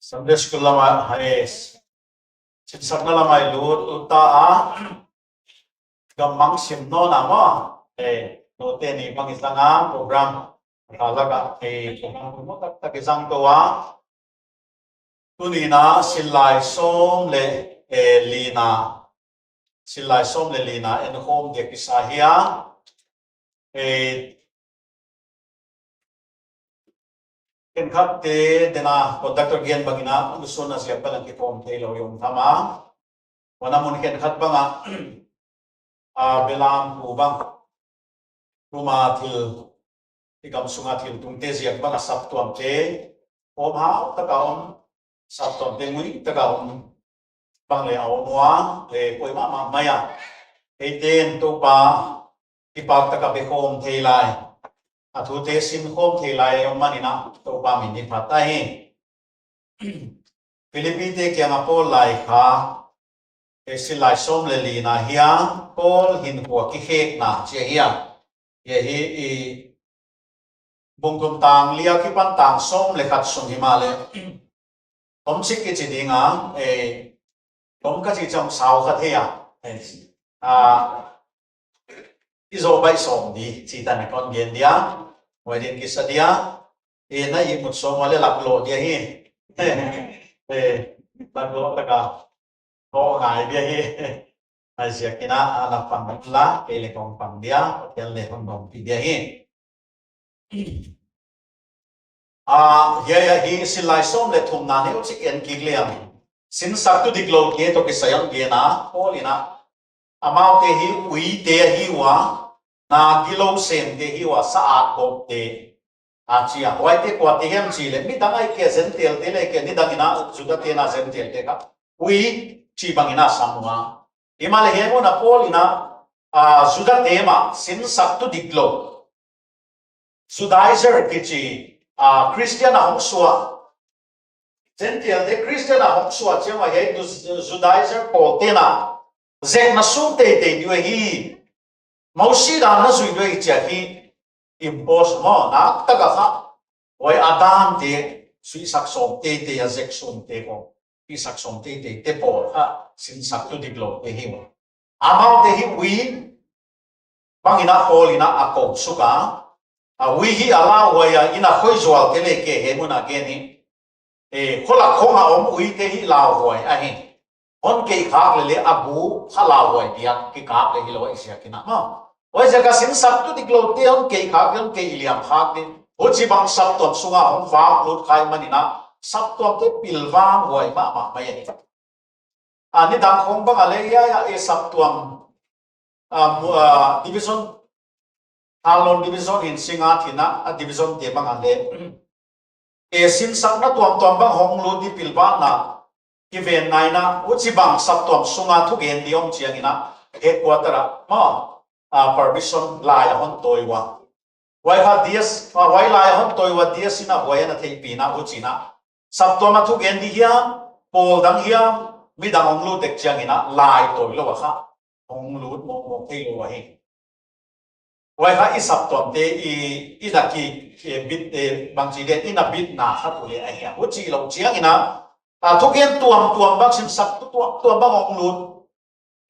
Sunday school lama hai sinsak na lamai lut uta a gamang sim no na mo no te ni bang isanga program kalaga program mo tak isang to a tuni na silai som le lina silai som le lina en home de kisahia ken khat te dena conductor gian bagina lusun na siya palang kitom telo yung tama wana mun ken khat banga belam ubang ruma thil ikam sunga thil tung te ziak banga sap tuam te om hao takaom sap tuam te ngui takaom bang le aw noa le koi ma maya ten to pa ipak taka be khom theilai thu te sin khom theilai om manina to pa min ni phata hi Philippines te kyang apol lai kha silai som le li na hiang pol hin ko ki hek na che hiang ye hi bungkum tang lia ki pan tang som le khat sung hi ma le tom sik ki chi dinga tom ka chi chong sao kha the ya izo bai som di chi tan kon gen dia wai din ki sadia na yi mut som wale lak lo dia hi lak lo ta ka ho ngai dia hi Asia kina anak pang la kele kong pang dia hotel le hong dong pi dia hi ya hi silai som le thum na ne uchi ken ki liam sin sak tu diklo ke to ke sayang ge na polina amau te hi ui te hi wa na kilo sem te hi wa sa at ko te achia wai te kwa te hem chi le mi dang ai ke zen tel te le ke ni dang ina juda te na zen tel te ka ui chi bangina samwa imale he mo na polina juda te ma sin sak tu diklo Judaizer kichi Christian hong suwa Gentile de Christian hong suwa chema he Judaizer ko tena zek na sum te diwe hi mausi da na zui dwe cha hi impos mo na taga kha wai adam te sui sak som te ya zek som te ko pi sak som te te po ha sin sak tu diklo te hi mo amao te hi win bangina polina akong suka we hi ala waya ina khoi zwal ke le ke he muna ke ni khola khonga om ui ke hi la hoi a hi on ke khak le abu khala hoi dia ki kap le hi lo isia kina ma oi jaga sin sap tu diklo te on ke khak on ke iliam khak ni ho chi bang sap tom sunga on wa lut khai manina sap tom te pilwa hoi ma mai ni ani dang khong bang ale ya sap tuam division Alon division in singa thina a division te bang ale sin sak na tuam bang hong lu di pilba na ki ven nai na uchi bang sap tuam sunga thu gen di om chiang ina headquarter ma permission lai hon toiwa wai ha dias wai lai hon toiwa dias ina wai na thei pi na uchi na sap tuam thu gen di hiam pol dang hiam mi dang hong lu tek chiang ina lai toi lo wa kha hong lu mo thei lo wa hi wai ha isap tom te ina ki bit bang chi den ina bit na khat ule a hian uchi lo chiang ina thuken tuam bang sim sak tuam bang ong lut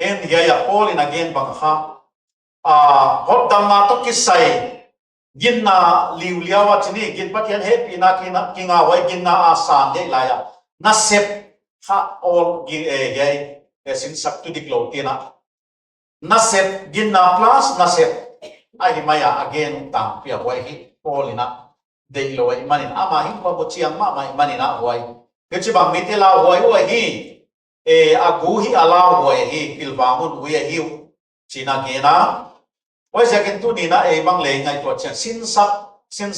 en hiya ya pol in again bang kha hot dam na to kisai gin na liu liawa chini gin patian he pina kinga wai gin na asan de la ya na sep kha all gi sim sak tu diklo tina na sep gin na plus na sep ai maya again tang pia wai hi polina dei loi manin ama hi ko bo chiang ma mai manina wai ke chi bang mitela wai hi agu hi ala wai hi pilbangun wi hi china gena wai second tu ni na bang le ngai to chen sin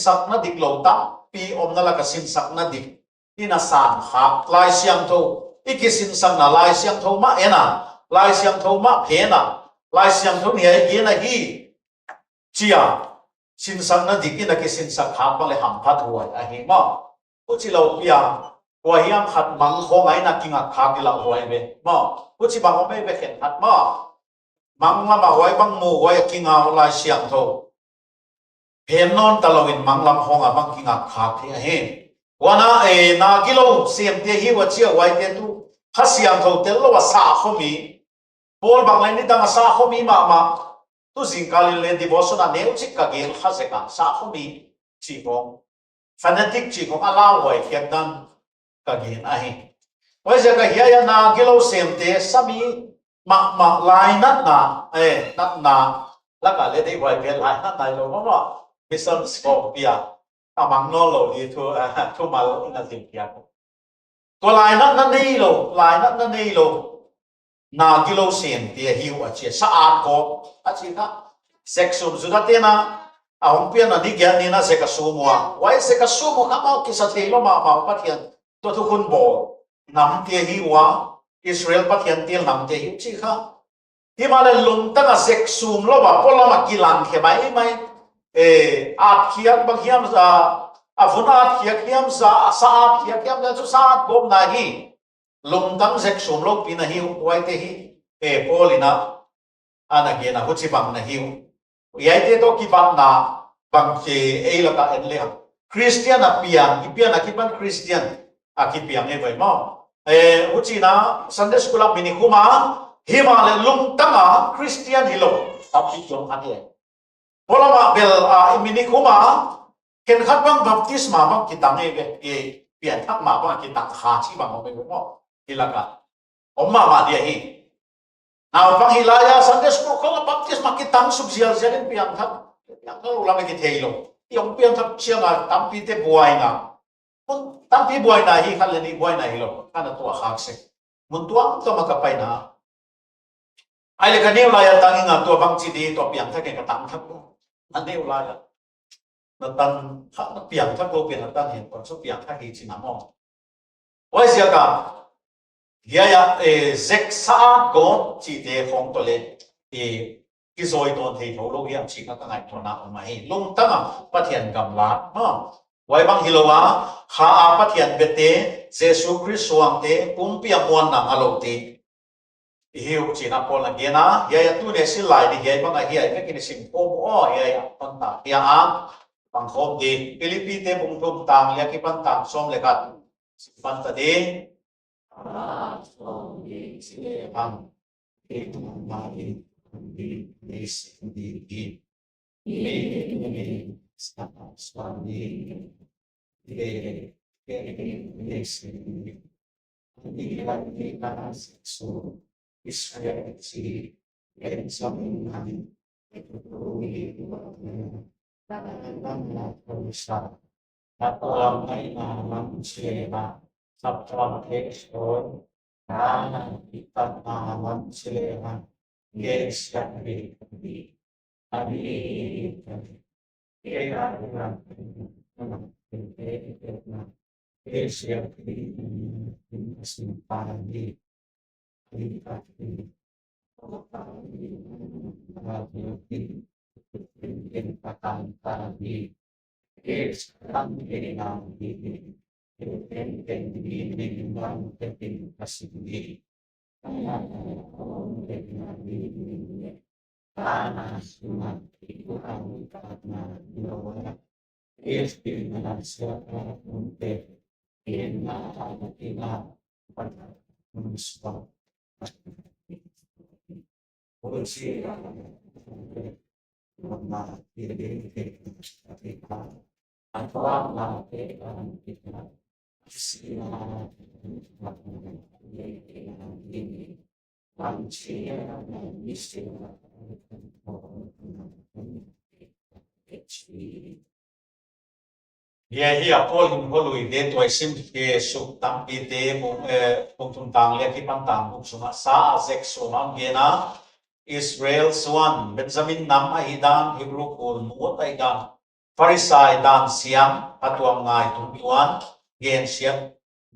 sak na dik lo ta pi om na la ka sin sak na dik ina san kha lai siang tho iki sin sak na lai siang tho ma ena lai siang tho ma phena lai siang tho ni ai gena hi chia sin sak na dik ina ke sin sak ham bang le ham phat huai a hi ma uchi lo pia wa hiam khat mang khong ai na kinga kha ki la huai be ma uchi bang me be khen khat ma mang la ba huai bang mu huai kinga lai siang tho hem non talawin mang lam hong a bang kinga kha the a he wana na kilo siam te hi wa chia wai te tu khasiam tho tel lo wa sa khomi Paul bang lai ni dang sa khomi ma tu jing kalin le devotion a neu chik ka gel khase ka sa khomi chi ko fanatic chi ko ala wai kyak dan ka gen a hi wai ja ka hiya na kilo siam te sami ma lai nat na la ka le dei wai vel lai nat nai lo ma mission scorpia amang no lo di thu mal na sim kia ko to lai na nei lo na kilo sen te hiu a che sa a ko a chi na sexum zu da te na a hong pian na ni gyan ni na se ka su mo wai se ka su mo ka ma ki sa the lo ma pathian to thu kun bo nam te hi wa Israel pathian tel nam te hi chi kha hi ma le lung ta na sexum lo ba po la ma ki lan khe mai at khiat bang hiam za avunat khiat hiam za saat khiat hiam na chu saat bom na hi lung tang sek sum lo pi na hi wai te hi polina ana ge na huchi bang na hi yai te to ki bang na bang che la ka en le Christian a piang ki pian a ki ban Christian a ki piang e vai mo huchi na Sunday school a mini kuma hi ma le lung tang a Christian hi lo tap pi jong an ye Pola ma bel imini kuma ken khat bang baptisma bang kitang e pian thak ma bang kitang kha chi bang mo mo ilaka omma ma dia hi naw bang hilaya Sunday school ko baptisma kitang subsial zen pian thak yang lo la me ki theilo yong pian thak chianga tampi te buai na mun tampi buai na hi khan ni buai na hi lo kana to khak se mun tuang to ma ka pai na ai le ka neu la ya tanginga to bang chi di to pian thak ke ka tam thak anh nêu lại là tăng nó biển thác lô biển là tăng hiện còn số biển thác gì chỉ nằm không, vậy giờ cả hiện ya zek sa có chỉ để phong tổ lệ thì cái rồi toàn thì thấu lô hiện chỉ có cái ngày thọ nào mà hi lung tăng à phát hiện cầm lá ha vậy bằng hiloa ha phát hiện biệt tế Jesus Christ hoàng tế cũng bị muôn nặng alo tế hiu chỉ là Paul là kia na ya tu ne sil lai di ya bang a hiya ke ni sim ko ya pan ta ya a pang khom di Philippi te bung thum tang ya ki pan tang som le kat pan ta de pang ke tu ma di sa Israel si and some Atau ay naman sila sa translation na kita naman sila yes kami kaya Asia di Ye hi a Paul hin holui de toi sim ke su tam pi te bung tum tang le ki pan tang bung suma sa zek su mam ge na Israel swan Benjamin nam a hidan Hebrew kul mu tai dan Farisai dan siam atuam ngai tum piwan gen siam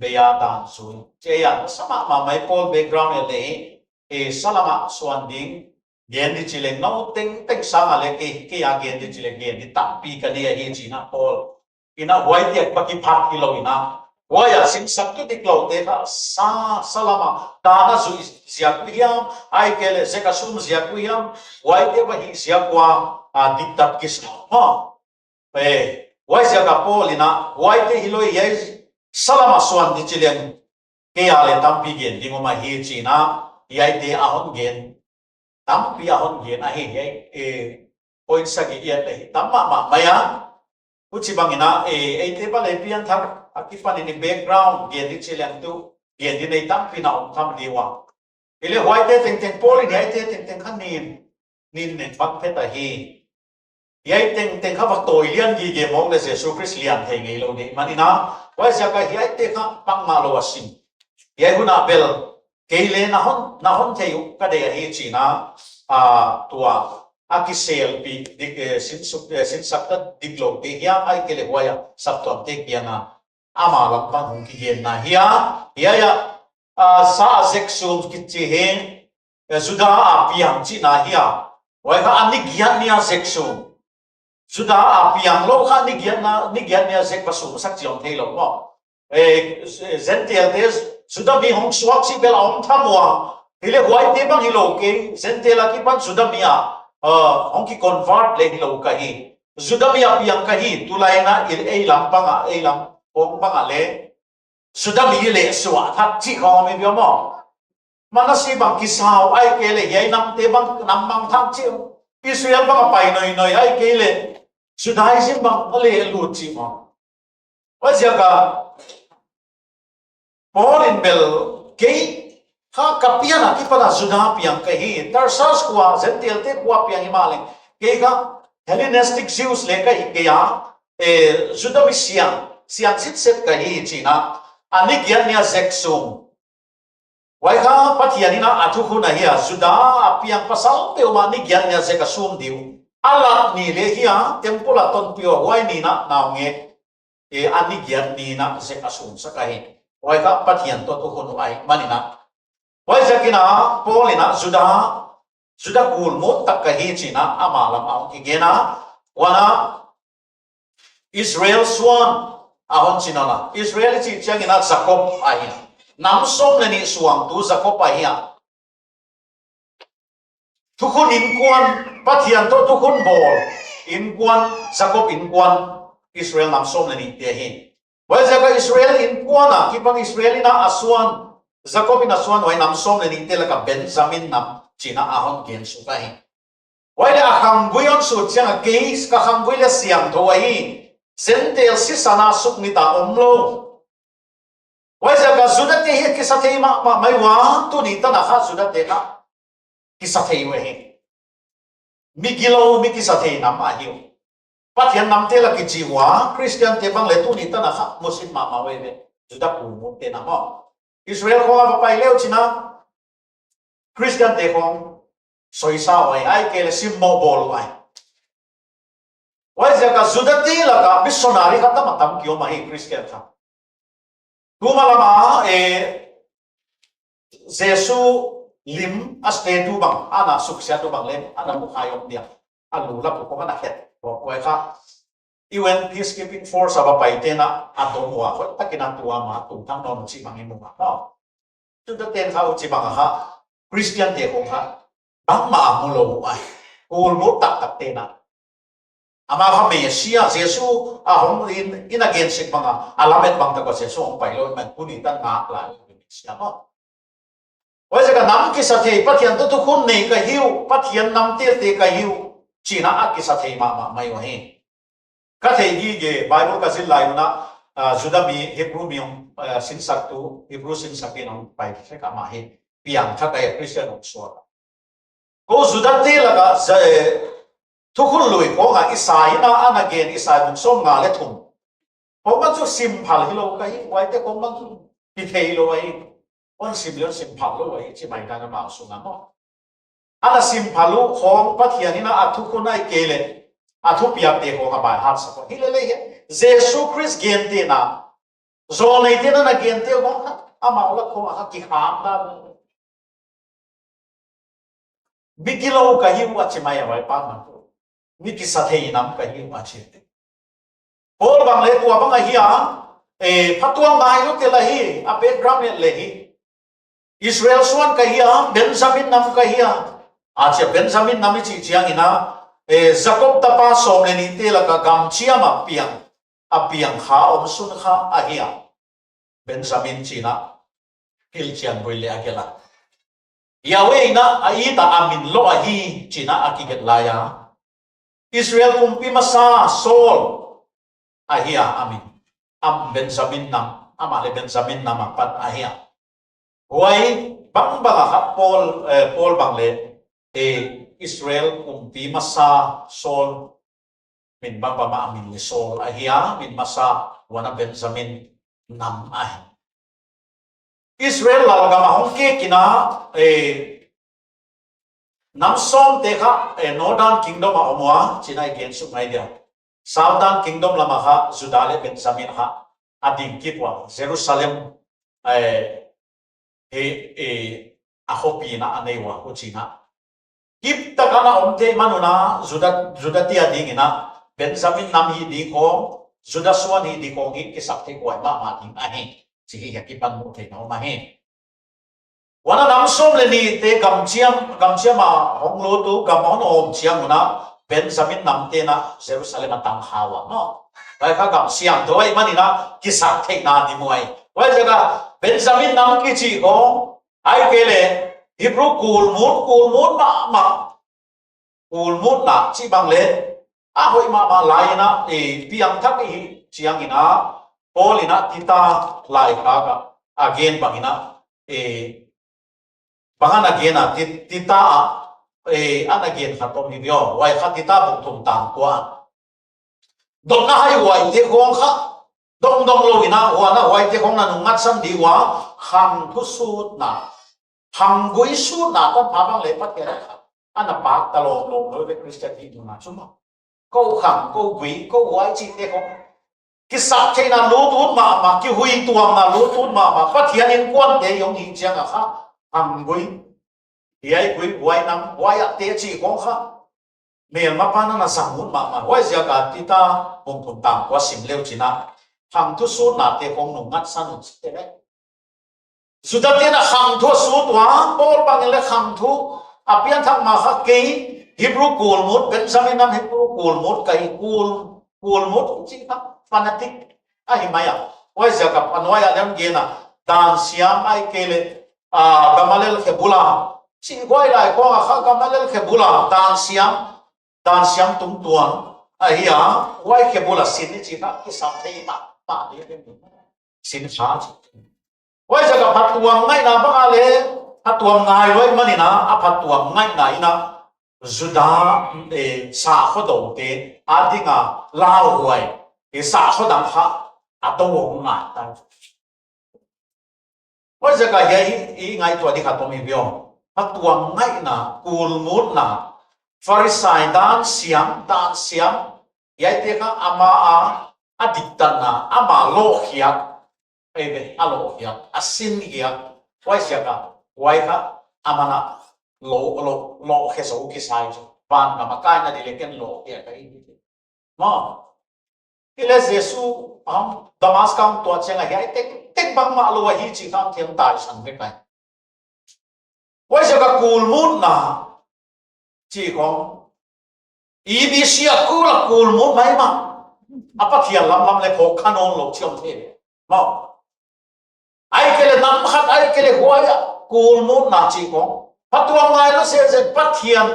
beya dan su che ya sama ma mai Paul background le salama swan ding gen di chile no teng teng sang ale ke ya gen di chile gen di tam pi ka dia hi china Paul ina wai tiak paki phat kilo ina waya sim sak tu diklo te ka salama dana zu zia kuiam ai kele se ka sum zia kuiam wai te ba hi zia kwa diktat kis ha wai jaga polina wai te hiloi ye salama suan di chileng ke ale tampi gen dingoma hi china yai te ahon gen tampi ahon gen a hi ye point sagi ye le tamma ma maya uchi bangina te ba le pian thak akipan ni background gen di chileng tu gen di nei tampi na om tham diwa ile wai te teng polin yai te teng khan nin ne bak pheta hi yai teng kha bak toi lian gi ge mong le Jesus Christ lian thei ngei lo ni manina wai jaka yai te kha pang ma lo asin yai huna bel keile na hon thei ka de hi china tua akisel pi dik sin sakta diklo te ya ai kele waya sapton te kiana ama lam pang hong ki gen na ya sa seksum ki chi he suda apiang chi na hiya wai ka ani gian nia seksum sudah api yang lo kan ni gian nia sek pasu sak jiong thei lo mo zentel tes sudah bi hong swak si bel om thamwa hile wai te bang hilo ke zentel ki pan sudah mia hong ki convert le hilo ka hi sudah mia api yang ka hi tulai na il lam ong bang le sudah mi le swa that chi khong mi bio mo mana si bang kisau ai ke le yai nam te bang nam mang thang chi Israel bang pai noi ai ke le sudah sim bang ale lu chi mo wajaka Paulin bel ke ha kapiana ki pana sudah piang ke hi tarsas kwa zentel te kwa piang himaling ke ka Hellenistic Jews le ka hi ke ya sudah mi siang sit set ka hi china ani gian nia seksum wai ha pathianina athu khuna hi sudah piang pasal pe ma ni gian nia sekasum diu alat ni le hiya tempula ton pio wai ni na naw nge ani gian ni na se asum sakahin wai ka pathian to khunu ai manina wai zakina polina sudah kul mot tak ka hi china amala ma ki gena wana Israel swan ahon chinala Israel chi changina Jacob ai nam som ni suang tu Jacob ai ya Tukun in kuan pathian to tukun bol in kuan Jacob in kuan Israel nam som ni te hin wai jaga Israel in kuan ki bang Israelina aswan Jacob in aswan wai nam som ni te la ka Benjamin nam china ahon gen su ka hin wai le akham guyon su chang ke ka kham gui le siam tho wai sentel si sana suk ni ta omlo wai jaga sudat te hi ki sa thei ma mai wa tu ni ta na kha sudat te na kisah thei we migilo mikisah thei nam a hiu pathian nam te la ki jiwa Christian te bang le tu ni ta na kha muslim ma we ne juda ku mu te na mo Israel ko ba pai leo china Christian te ko soi sa wai ai ke le sim mo bol wai wai ja ka juda te la ka missionary ka ta matam kyo ma hi Christian tha tu malama Jesu lim aste tu bang ana suksia tu bang lem ana mukhayom dia alu la ko kana het ko ka UN peacekeeping force aba paitena atom wa ko takina tuwa ma tu tang non chi bang imu ma no tu da ten kha chi bang ha Christian te ko ha bang ma amulo ai ul mo tak tena ama ha Mesia Jesu a hom in against bang alamet bang ta ko Jesu ong pailo man punitan nga la Mesia no wai jaga nam ki sa thei pathian to khun nei ka hiu pathian nam te ka hiu china a ki sa thei ma mai wa hi ka thei gi ge Bible ka zil lai na judami Hebrew mi sin sak tu Hebrew sin sak in on pai se ka ma hi piang tha ka Christian on so ko judat te la ka tu khun lui ko ga isai na an again isai buk som nga le thum ko ma chu sim phal hi lo ka hi wai te ko ma ki thei lo ai on simlion simpalo ai chi mai ka ma su na mo ala simpalo khong pathianina athu ko nai kele athu piak te ko ka ba hat sa ko hilele he Jesus Christ gente na zo nei te na gente ko ama la ko ha ki kham na bigilo ka hi wa chi mai wai pa ma ko ni ki sa thei nam ka hi ma chi te por bang le tua bang hi phatuang mai lo te la hi a background le hi Israel suan kahia Benjamin nam kahia acha Benjamin nami chi chiang ina Jacob tapa som le ni te la ka gam chiama piang apiang kha sun kha ahia Benjamin china hilchian buile agela Yahweh na aita amin lo ahi china akiget laya Israel kumpi masa Saul ahia amin Benjamin nam amale Benjamin nam pat ahia Wai bang banga Paul bangle Israel kumpi masa Saul min bang bama amin Saul ahia min masa wana Benjamin nam ahi Israel lalga mahongke kina namsom teka Northern Kingdom amwa china again sumai dia Southern Kingdom lama ha Judale Benjamin ha ading kipwa Jerusalem ahopi na anewa ko china kip takana omte manuna Judatia dingina Benjamin nam hi di ko Judaswan hi di ko gi kisakte ko ma mating ahi Sige yakipan mo tayo na umahin. Wana namsom le ni te gamchiam ma honglo tu gamon om chiam na Benjamin namte na Jerusalem atang hawa no. Kaya ka gamsiam to ay manina kisak tek na di mo ay. Wala jaga Benjamin nam kichi ko ay kele Hebrew kulmut na chi bang le ahoy ma lai na piang thak chiang ina Paulina kita lai kaga again bangina bangan again tita an again hatom hibyo wai khatita buktum tang kwa dong na hai wai te khong kha dong lo ina wana wai te khong na nungat sam diwa hang tu su na hang gui su na tan phabang le pat kera ana pak ta lo lo be Christian hi na chuma ko hang ko gui ko wai chi te khong Kisah na lutut ma ki hui tuam na lutut ma pathian in quan de yong hi chiang a kha ang gui yai gui wai nam wai a te chi kong kha mel ma pa na sangun ma wai zia ka tita bong thum tang kwa sim leu china hang tu su na te kong nu ngat san te le sudah te na hang tu su twa bol bang le hang tu apian thang ma kha ke Hebrew kulmut Benjamin nam Hebrew kulmut kai kulmut chi kha fanatic ahimaya wai zakap anwaya lem gena dan siam ai kele gamalel khebula chi goi lai ko kha gamalel khebula dan siam tung tuan ahia wai khebula sin chi kha ki sam thei ma ni sin kha chi wai zakap patuang ngai na ba le patuang ngai wai manina apatuang ngai na ina Juda sa khodo te adinga lao huai sa khodang kha atong nga ta wa jaga yai ngai to di khatom hi byo patuang ngai na kulmut na farisai dan siam yai te ka ama adiktan na ama lo khia be alo khia asin khia wa jaga wai ka amana lo kheso ki sai ban ka makai na dileken lo khia kai ma Kila Jesu Damas kam tua chenga hi tek bang ma lo hi chi kam thiam tai san ve kai wai jaga kulmut na chi kong ibisia kula kulmut mai ma apa thiam lam le phok khanon lo chiom the ma ai kele nam khat ai kele huaya kulmut na chi kong patuang ngai lo se pathian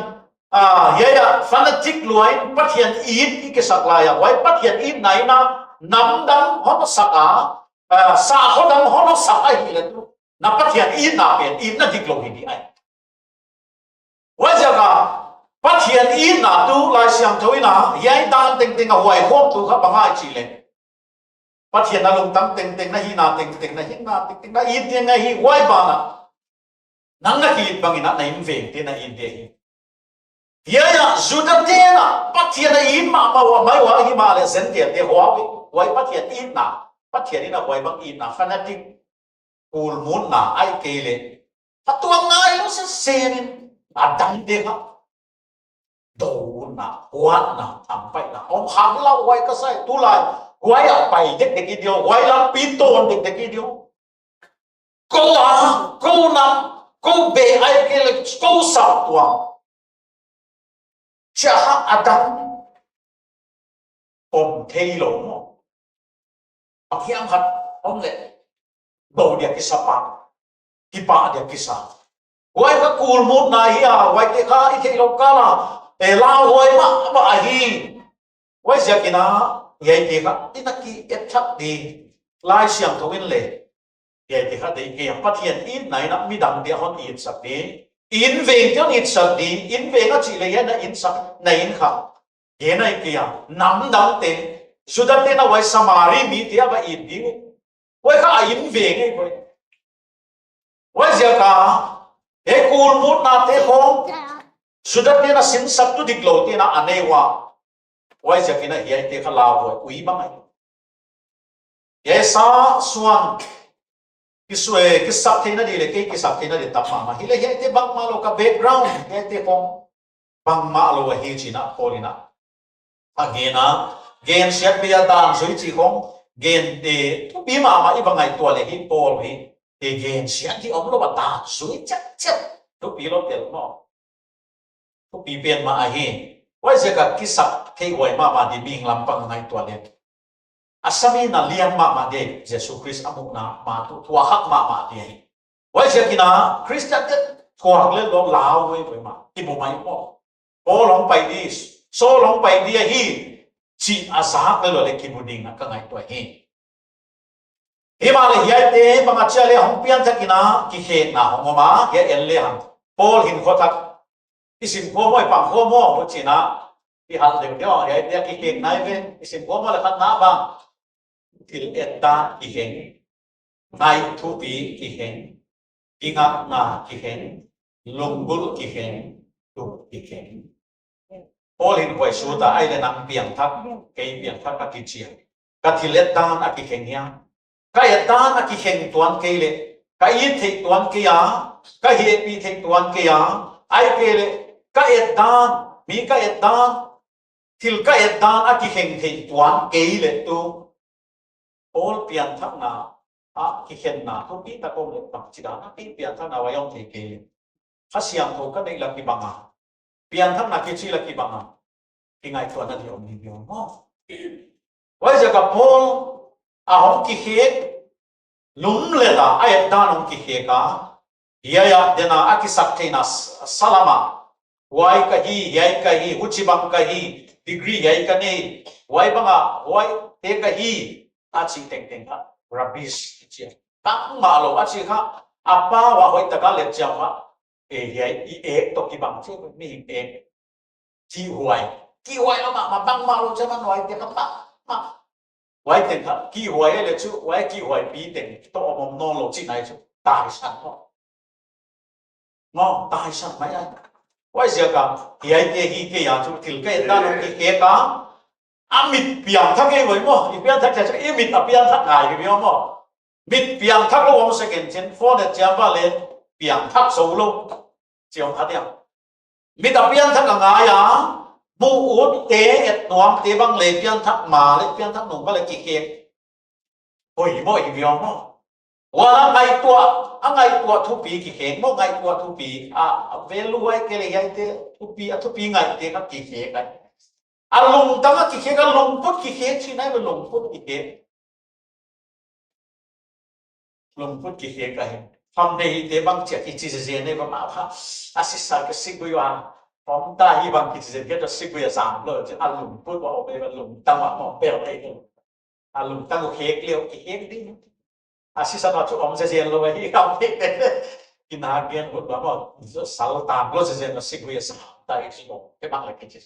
yaya fanatic luai pathian in ke saklaya wai pathian in nai na nam dam hono saka sa hodam hono saka hi le tu na pathian in na pen in na diklo hi di ai wa jaga pathian in na tu lai siam thoina yai dan teng a wai hom tu kha bangai chi le pathian na lung tam teng na hi na teng na hi na teng na in teng hi wai ba na nang na hi bangina na in ve te na in de hi Yaya Judatena patiana ima ma mai wa hi ma le sentia te wai patian ina patianina wai bang ina fanatic kulmun na ai kele patuang ngai lo se senin adang de ka do na wa na ampai na om hang la wai ka sai tu lai wai a pai dek dek idio wai la piton dek dek idio ko na ko be ai kele ko sa tuang Cha Adam om thay lỗ hiam hat om le do dia kisapa kipa dia kisa wai ka kul mut na hi a wai te kha I the lo kala e la hoi ma hi wai sia kina yai te kha inaki et thak di lai siang thawin le yai te kha dei ke pathian in nai na mi dang dia hon in sak di in veng tiang in sak di in veng a chi le ya na in sak na in kha ye nai kia nam dang te sudat te na wai samari mi te ba in di wai kha in veng ei wai sia ka e kul mut na te khong sudat te na sin sak tu dik lo te na anewa wai sia kina yai te kha lao hoi ui bang ai ye sa suan kisue kisak te na di le ke kisak te na di tap ma hi le yai te bang ma lo ka background yai te khong bang ma lo hi china polina agena gen siat bia dan sui chi khong gen te tu bi ma ma I bangai to le hi pol hi te gen siat ti om lo ba ta sui chat chat tu bi lo tel mo tu bi pen ma a hi wai se ka kisak ke wai ma di ming lam pang ngai to le asami na lian ma de Jesus Christ amuk na ma tu tua hak ma de wai se kina Christian te tua le lo lao wai ma ti bu mai mo o long pai di so long pai di hi chi azak le lo le ki buding na ka ngai to hi hi ma le hiai te panga cha le hong pian thakina ki he na hong ma he en le han Paul hin kho thak isim ko moi pang ko mo ho china ki hal de dio hiai te ki he nai ve isim ko mo le khat na bang til etta ki he nai thu pi ki he inga na ki he lungbul ki he tu ki he Paul hin koi su ta ai le nang piang thak ke piang thak ka ki chia ka thilet dan a ki kheng ya ka ya dan a ki kheng tuan ke le ka yin thei tuan ke ya ka he pi thei tuan ke ya ai ke le ka ya dan mi ka ya dan thil ka ya dan a ki kheng thei tuan ke le tu Paul piang thak na a ki khen na tu pi ta ko le pa chi da na pi piang thak na wa yong thei ke kha siam tho ka dei la ki banga pian thak na ki chi la ki banga ki ngai to na di om ni biong mo wai ja ka Paul a hong ki he lum le da ai da nong ki he ka ya dena a ki sak theina salama wai ka hi yai ka hi huchi bang ka hi degree yai ka nei wai banga wai te ka hi a chi teng teng ka rubbish chi tak ma lo a chi kha apa wa hoi ta ka le cham ma e yai e to ki bang chi mi e chi huai ki huai lo ma bang ma lo cha ma noi te ka ma wai ten ka ki huai le chu wai ki huai pi ten to om no lo chi nai chu tai san mo tai san mai ai wai sia ka hi ai te hi ke ya chu thil ke da no ki ke ka amit piang thak ke wai mo I piang thak cha chu I mit a piang thak ngai ke mo mit piang thak lo om second chen for the jam ba le piang thak so lo chiong tha dia mit a piang thak ngai ya bu ut te et nuam te bang le piang thak ma le piang thak nong ba le ki ke oi mo I mo wala ngai tua angai tua thu pi ki kheng mo ngai tua thu pi a value ai ke le yai te thu pi ngai te ka ki khe ka a lung tang ki khe ka lung put ki khe chi nai ba lung put ki khe ka he pham de te bang che ki chi je ne ba ma pha asisa ka sigu ya phom ta hi bang ki je ke to sigu ya sam lo che a lung put ba o be ba lung tang ma mo pe le a lung tang ko khe kleo ki khe di asisa na chu om se lo hi kam te kina gen hut ba mo sal ta lo se na sigu ya sam ta I chi mo ke bang la ki chi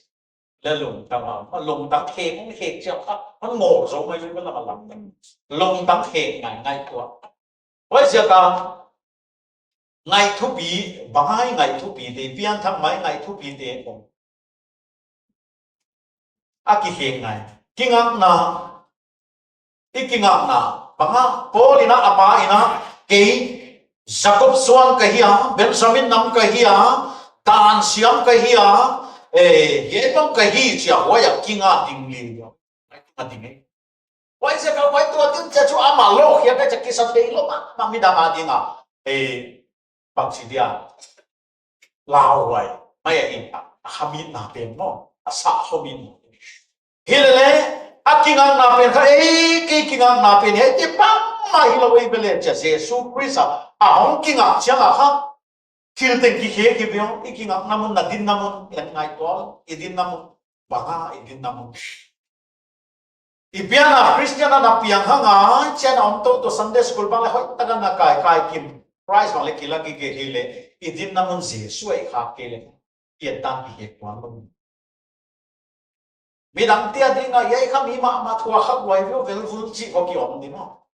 le lung tang ma lung tang khe cũng khe che kaมันngộ rồi mai mới là làm lung tang khe ngai ngai tua wai sia ka ngai thu pi bangai ngai thu pi te pian thak mai ngai thu pi te ong a ki he ngai kingak na ikingak na banga polina ama ina ke Jacob Swan ka hiya Benjamin nam ka hiya tan siam ka hiya ye tong ka hi chia wa ya kinga ding li yo ka ding ai wai se ka wai to tin cha chu ama lo ya ka cha ki sa te lo ma mi da ma dinga bang si dia lao wai mai in ha mi na pen mo asa ho min hele akingang napin ka kingang napin he ti pang mai lo ei bele cha Jesu Christ ahong kinga changa ha kilten ki he ki biong ikinga namun na din namun yan ngai tol idin namun baka idin namun Ibiana Christian na piang hanga chen om to Sunday school bang le hoi taga na kai kim prize bang le kila ki ke hele idin namun Jesu ai kha ke le yen tan ki he kwan lo midang tia dinga yai kha mi ma thua khak wai vio vel vul chi ko ki om ni mo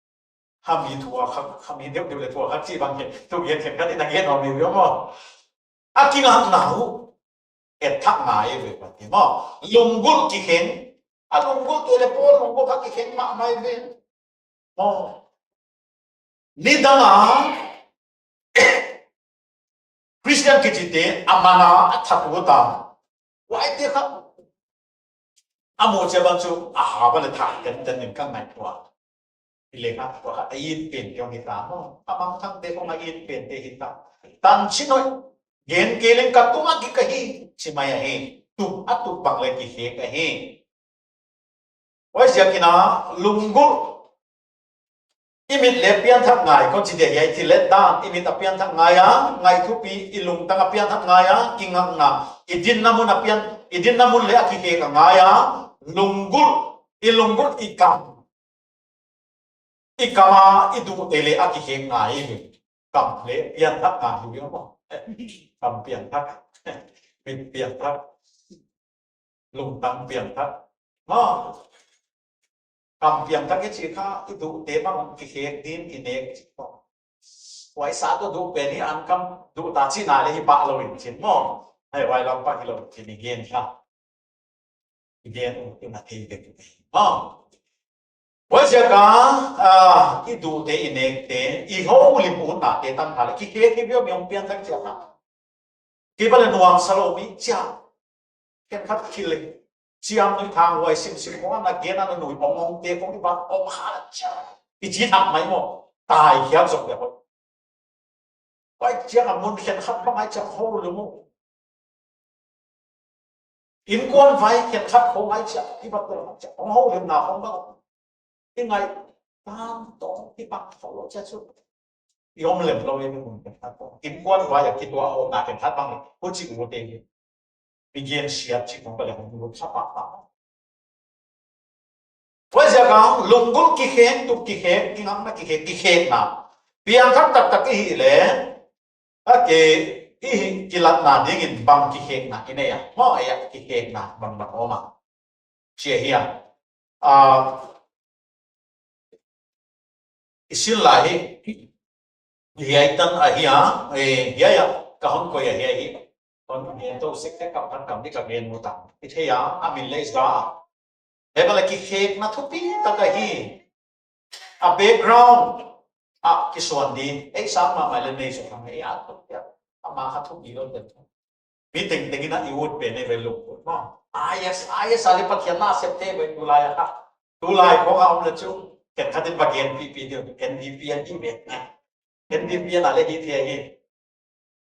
ha mi thua khak ha mi deu le thua khak chi bang ke tu yen ken ka ti na yen om mi vio mo akinga na hu et thak ngai ve pa ti mo lunggul ki hen alunggo telepon lunggo kakikeng ma mai ven mo ni danga Christian kijite amana athakuta wai te kha amo cheban chu aha ba le tha ten nin kang nai twa ile kha twa kha yin pen kyong hi ta mo amang thang te ko ma yin pen te hi ta tan chinoi gen keleng ka tunga ki kahi chimaya he tu atu bang le ki he ka he Why is yakina lunggul imit le pian thak ngai ko chi de yai thi let dan imit apian thak ngaya ngai thu pi ilung tang apian thak ngaya kingang na idin namun apian idin namun le aki ke ka ngaya lunggul ilunggul ikama idu tele aki ke ngai kam le pian thak ngai yu mo kam pian thak mit pian thak lung tang pian thak ha cầm piang thắc cái chi kha cái đủ tế bằng cái hệ tin cái này quay sát το đủ bên này ăn cam đủ ta chỉ nãy thì bạc rồi chín mò hay quay làm bạc rồi thì mình ghen ha ghen cái là thì được bây giờ cả cái đủ tế này tế i hậu li bún nãy tế tăng thà cái hệ cái biểu miệng piang thắc chả cái bên nuông salo mi chả cái khát kille chiam ni thang wai sim ko na gen na nui ong te ko ni ba ong ha cha i chi thak mai mo tai khiam sok le ho wai chiang a mun khen khat ba mai cha ho lu mo in kon vai khen khat ho mai cha i ba te cha ong ho le na ong ba i ngai tam to i ba ho lo cha chu i om lem lo i mun khen khat in kon vai ya ki to o na khen khat bang ko chi ko te begin siap cik mong balik menurut siapa apa. Wajah kau lunggul kikhen tu kikhen kingang na kikhen na. Biang tak tak ihi le, ake ihi kilat na dingin bang kikhen na ini ya. Mo ya kikhen na bang bang oma. Cia hiya. Isilahi hiyaitan ahia hiya ya kahon ko ya hiya. Còn hiện tôi sẽ cái cặp ăn cầm đi cặp hiện một tặng cái thế à mình lấy ra thế mà là cái khét nó thúc đi tất cả hi background cái soạn đi ấy sáng mà mày lên đây sẽ làm ấy thúc ya mà khát thúc đi luôn được vì tình tình nó yêu bên này về lục đúng không IS ali pathian na septe về tu lai có ông là chú cái khát đến bagian PP điều NDP đi về NDP là lấy đi thì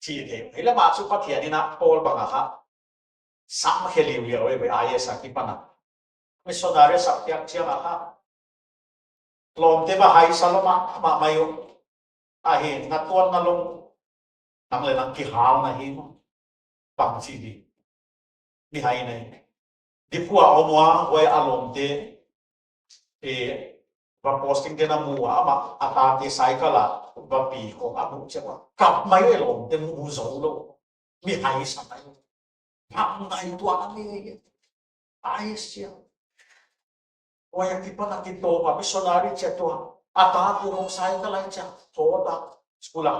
chi thế hay là mà chú phát hiện đi na Paul bằng ha sam kheli liu với IS ki pana mấy số đó sắp tiak chiang ha lom te ba hai saloma ma mayo hi na tuan na long nang le nang ki hao na hi bằng chi đi hai này đi phua omwa với alom te và posting te na mua mà ata te cycle la và bị có áp dụng chứ mà cặp mấy cái lồng tên ngu dấu đâu mi hay sao này thằng này toàn đi ai xia ôi cái phần cái tổ và missionary chết toàn ata tu không sai cái lại chắc số ta skula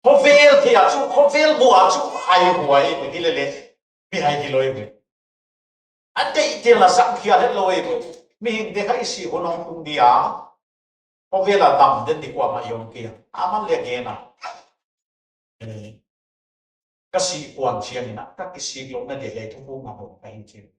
có veel thì à chú có veel mua chú hay huai cái lệ mi hay cái lối vậy anh đây thì là sáng kia hết lối vậy mi để cái gì của nó cũng đi à có vẻ là tầm đến đi qua mà dùng kia aman liệt nghe na cái sĩ quan chiên na các cái sĩ lúc này để lấy thông báo mà một cái chuyện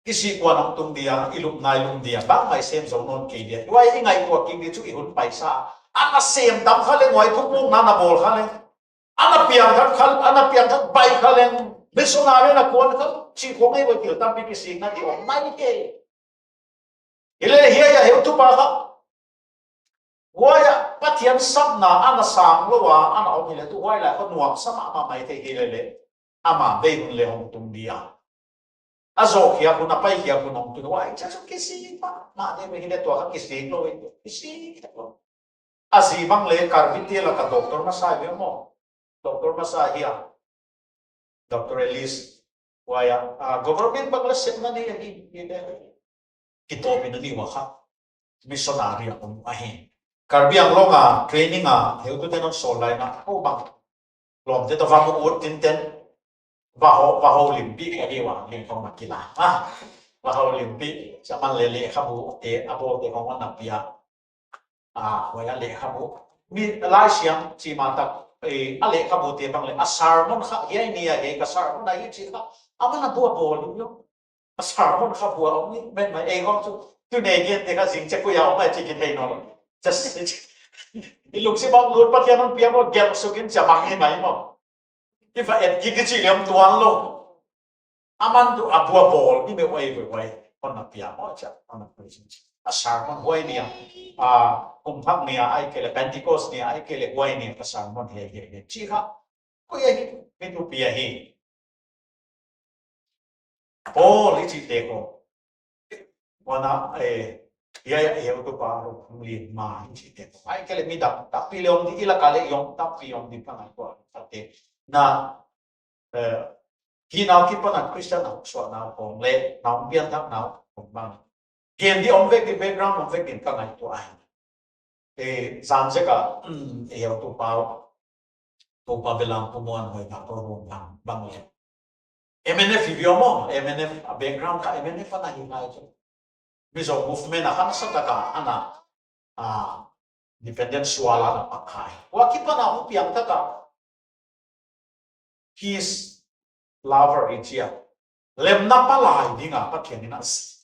cái sĩ quan ông tung dia iluk nai lung dia bác mày xem giống non kỳ dia quay cái ngày của kinh đi chú ihun paisa anh là xem đam khá lên ngoài thông báo na na bol khá lên anh là piang khá anh là piang khá bay khá lên missionary na kuan ka chi ko ngai wa til tam pi sing na ti on mai ke ile hi ya he tu pa ka wa ya pathian sab na ana sang lo wa ana om ile tu wai la ko nuam sama ma mai te hi le ama be hun le hong tum dia azo kia ku na pai kia ku nong tu wa cha so ke si pa ma de me hi le to ka ki si lo ki si asi bang le kar bi ti la ka doctor ma sa bi mo doctor ma sa hi Dr. Elise waya government paglasip na niya ito pinali waka missionary akong ahin karbi ang lo nga training nga heu to tenong solay na oh bang lom dito va mo ut tinten baho limpi iwa ling kong makila baho limpi sa man lele khabu te abo te kong na pia waya le khabu mi lai siang chi mata ale khabu te bang le asar mon kha ye ni ya he kasar mon dai chi kha ama na bua bol yo asar mon kha bua ni ben mai e gong tu ne ge te ka sing che ku ya ma chi ki te no just ilung si bang lut pathian on pia mo gel sukin cha bang ni mai mo ifa et ki chi lem tuan lo aman tu abua bol ni me wai on na pia mo cha on na chi asar mon wai ni cùng thắc nia ai kể là Pentecost nia ai kể là quay nia cái sáng môn hệ chi khác có gì cái tu bia hi lý chỉ thế cô wana ya tu pa ro li ma chỉ thế ai kể là mi đập pi leom đi ila kale yong đập pi yong đi pang ai ko thế na khi nào khi pa Christian nào so nào còn lệ nào biên thắc nào còn bằng hiện đi ông về cái background ông về cái pang ai ko ai zan se ka eu tu pa belang pumuan hoi ka pro bang le MNF video mo MNF background ka MNF na hinay so biso movement na kan sa taka ana dependent swala na pakai wa ki pa na upiang taka his lover ichia lem na pala hindi nga patyan ni nas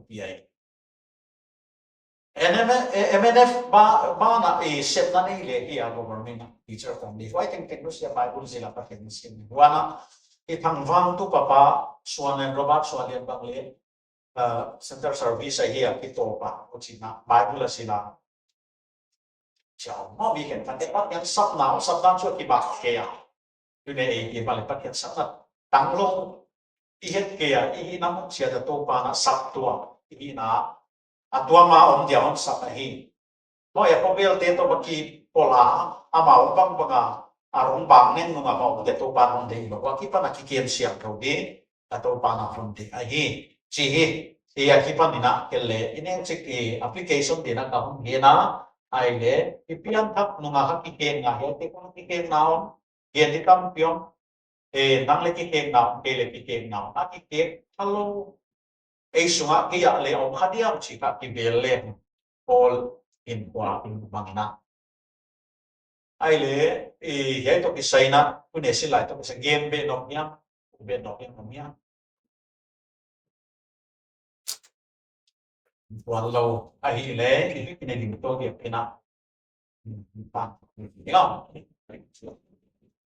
upiay MNF ba na set na nile iya government teacher family. I think siya Bible sila pa kinsin. Wana itang vang tu papa suanen Robert suanen bangli center service iya ito pa kucina Bible sila. Siya mo bikin kan tepat yang sab dan suat kibak kaya. Yun ay ibalipat yan sab na tanglong ihet kaya ihinamon siya dato pa na sab tuwa ihina atua ma om dia on sa hi mo ya pobel te to baki pola ama bang banga arong bang nen nga ma te to pa on de ba ki pa na ki kiem siang ko de ato pa na from de hi chi hi ya ki pa nina kelle inen chi application de na ka hum he na ai le ipian thak no nga ka ki ken nga he te ko ki ken naon ge di tam pyong nang le ki ken naon ke le ki ken naon na ki ken hello sunga kia le om khadiam chika ki belle all in kwa in bangna ai le he to ki saina kune silai to sa game be no nya wallo ai le ki ne ding to dia pina pa